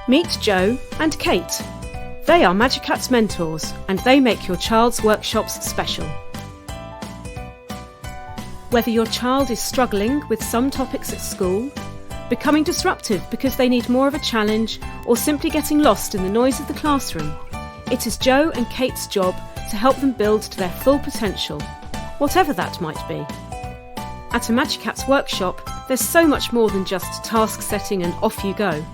Meet Joe and Kate. They are MagiKats mentors and they make your child's workshops special. Whether your child is struggling with some topics at school, becoming disruptive because they need more of a challenge, or simply getting lost in the noise of the classroom, it is Joe and Kate's job to help them build to their full potential, whatever that might be. At a MagiKats workshop, there's so much more than just task setting and off you go.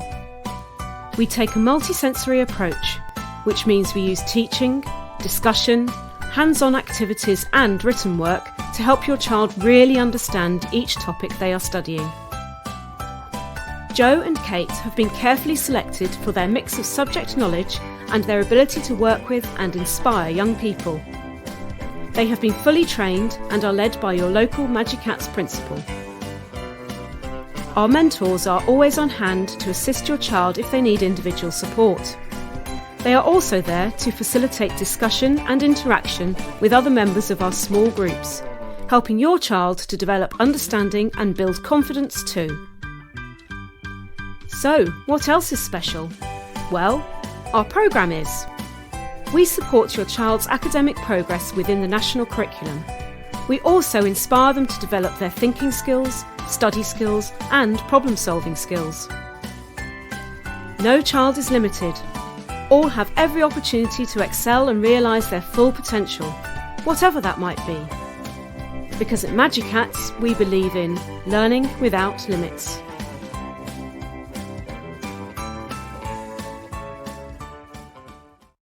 We take a multi-sensory approach, which means we use teaching, discussion, hands-on activities and written work to help your child really understand each topic they are studying. Joe and Kate have been carefully selected for their mix of subject knowledge and their ability to work with and inspire young people. They have been fully trained and are led by your local MagiKats principal. Our mentors are always on hand to assist your child if they need individual support. They are also there to facilitate discussion and interaction with other members of our small groups, helping your child to develop understanding and build confidence too. So, what else is special? Well, our programme is. We support your child's academic progress within the national curriculum. We also inspire them to develop their thinking skills, study skills and problem-solving skills. No child is limited. All have every opportunity to excel and realise their full potential, whatever that might be. Because at MagiKats, we believe in learning without limits.